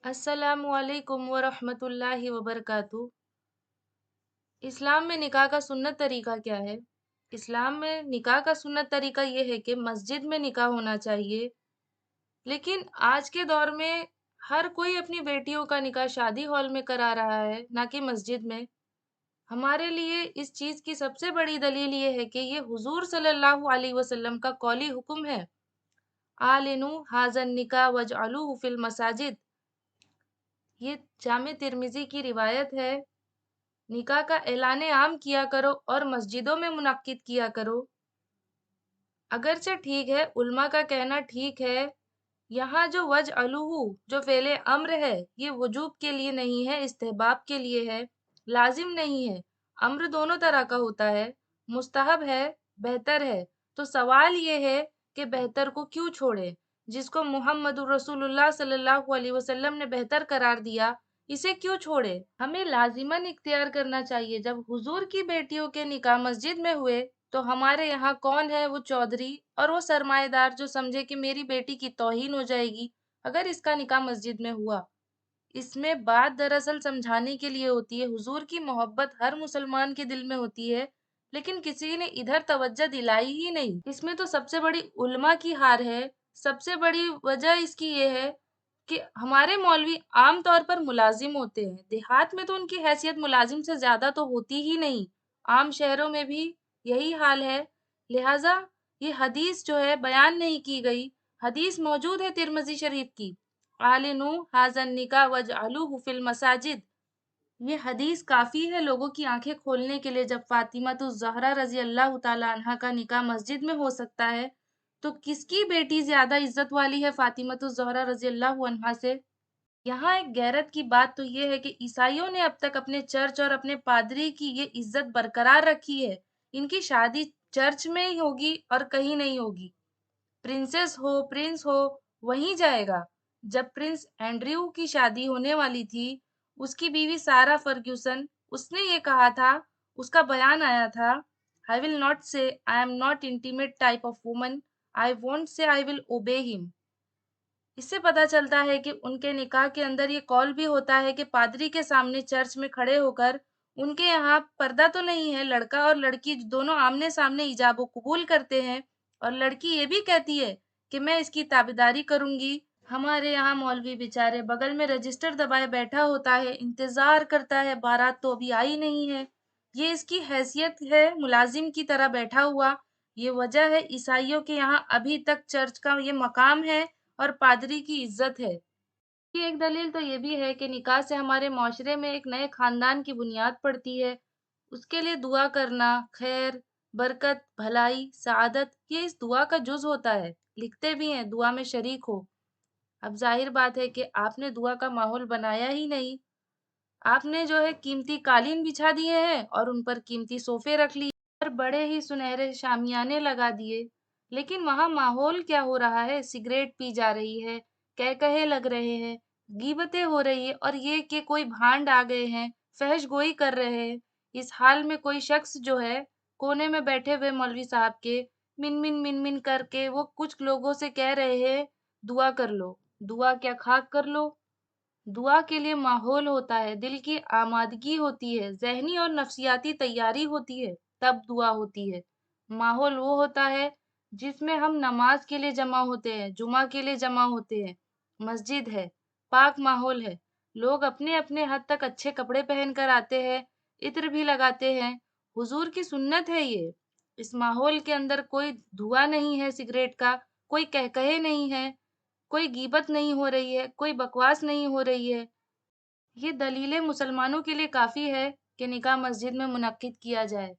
अस्सलामुअलैकुम वरहमतुल्लाहि वबरकातुह। इस्लाम में निकाह का सुन्नत तरीका क्या है? इस्लाम में निकाह का सुन्नत तरीका ये है कि मस्जिद में निकाह होना चाहिए। लेकिन आज के दौर में हर कोई अपनी बेटियों का निकाह शादी हॉल में करा रहा है, ना कि मस्जिद में। हमारे लिए इस चीज़ की सबसे बड़ी दलील ये है कि ये हुजूर सल्लल्लाहु अलैहि वसल्लम का कौली हुक्म है। आलिनु हाज़न निकाह वजअलूहु फिल मसाजिद। ये जामे तिर्मिज़ी की रिवायत है। निकाह का ऐलान आम किया करो और मस्जिदों में मुनक्किद किया करो। अगरचे ठीक है, उल्मा का कहना ठीक है। यहाँ जो वजअलूहु जो फ़ेले अम्र है, ये वजूब के लिए नहीं है, इस्तिहबाब के लिए है, लाजिम नहीं है। अम्र दोनों तरह का होता है, मुस्तहब है, बेहतर है। तो सवाल ये है कि बेहतर को क्यों छोड़े? जिसको मुहम्मदुर रसूलुल्लाह सल्लल्लाहु अलैहि वसल्लम ने बेहतर करार दिया, इसे क्यों छोड़े? हमें लाजिमन इख्तियार करना चाहिए। जब हुजूर की बेटियों के निकाह मस्जिद में हुए, तो हमारे यहाँ कौन है वो चौधरी और वो सरमाएदार जो समझे कि मेरी बेटी की तौहीन हो जाएगी अगर इसका निकाह मस्जिद में हुआ। इसमें बात दरअसल समझाने के लिए होती है। हुजूर की मोहब्बत हर मुसलमान के दिल में होती है, लेकिन किसी ने इधर तवज्जो दिलाई ही नहीं। इसमें तो सबसे बड़ी उल्मा की हार है। सबसे बड़ी वजह इसकी ये है कि हमारे मौलवी आम तौर पर मुलाजिम होते हैं। देहात में तो उनकी हैसियत मुलाजिम से ज्यादा तो होती ही नहीं। आम शहरों में भी यही हाल है। लिहाजा ये हदीस जो है बयान नहीं की गई। हदीस मौजूद है तिर्मिज़ी शरीफ की, आलिनु हाज़न निकाह वजअलूहु फिल मसाजिद। ये हदीस काफ़ी है लोगों की आंखें खोलने के लिए। जब फातिमा तो ज़हरा रज़ी अल्लाह ताला अन्हा का निकाह मस्जिद में हो सकता है, तो किसकी बेटी ज़्यादा इज़्ज़त वाली है फातिमा तो ज़हरा रज़ी अल्लाह अन्हा से? यहाँ एक गैरत की बात तो ये है कि ईसाइयों ने अब तक अपने चर्च और अपने पादरी की ये इज़्ज़त बरकरार रखी है। इनकी शादी चर्च में ही होगी और कहीं नहीं होगी। प्रिंसेस हो, प्रिंस हो, वहीं जाएगा। जब प्रिंस एंड्रयू की शादी होने वाली थी, उसकी बीवी सारा फर्ग्यूसन, उसने ये कहा था, उसका बयान आया था, आई विल नॉट से I am not intimate type of woman, I won't say I will ओबे हिम। इससे पता चलता है कि उनके निकाह के अंदर ये कौल भी होता है कि पादरी के सामने चर्च में खड़े होकर उनके यहाँ पर्दा तो नहीं है, लड़का और लड़की दोनों आमने सामने इजाब कबूल करते हैं और लड़की ये भी कहती है कि मैं इसकी ताबेदारी करूंगी। हमारे यहाँ मौलवी बेचारे बगल में रजिस्टर दबाए बैठा होता है, इंतजार करता है, बारात तो अभी आई नहीं है। ये इसकी हैसियत है मुलाजिम की तरह बैठा हुआ। ये वजह है ईसाइयों के यहाँ अभी तक चर्च का ये मकाम है और पादरी की इज्जत है। की एक दलील तो ये भी है कि निकाह से हमारे माशरे में एक नए खानदान की बुनियाद पड़ती है। उसके लिए दुआ करना, खैर, बरकत, भलाई, सआदत, ये इस दुआ का जुज़ होता है। लिखते भी हैं, दुआ में शरीक हो। अब ज़ाहिर बात है कि आपने दुआ का माहौल बनाया ही नहीं। आपने जो है कीमती कालीन बिछा दिए हैं और उन पर कीमती सोफे रख लिए और बड़े ही सुनहरे शामियाने लगा दिए। लेकिन वहाँ माहौल क्या हो रहा है? सिगरेट पी जा रही है, कह-कहे लग रहे हैं, गीबतें हो रही है और ये कि कोई भांड आ गए हैं, फहश गोई कर रहे हैं। इस हाल में कोई शख्स जो है, कोने में बैठे हुए मौलवी साहब के मिन-मिन करके वो कुछ लोगों से कह रहे हैं, दुआ कर लो। दुआ क्या खाक कर लो? दुआ के लिए माहौल होता है, दिल की आमादगी होती है, ज़हनी और नफ्सियाती तैयारी होती है, तब दुआ होती है। माहौल वो होता है जिसमें हम नमाज के लिए जमा होते हैं, जुमा के लिए जमा होते हैं। मस्जिद है, पाक माहौल है, लोग अपने-अपने हद तक अच्छे कपड़े पहन कर आते हैं, इत्र भी लगाते हैं। हुजूर की सुन्नत है ये। इस माहौल के अंदर कोई धुआं नहीं है सिगरेट का, कोई कह-कहे नहीं है, कोई गीबत नहीं हो रही है, कोई बकवास नहीं हो रही है। ये दलीलें मुसलमानों के लिए काफ़ी है कि निकाह मस्जिद में मुनक्किद किया जाए।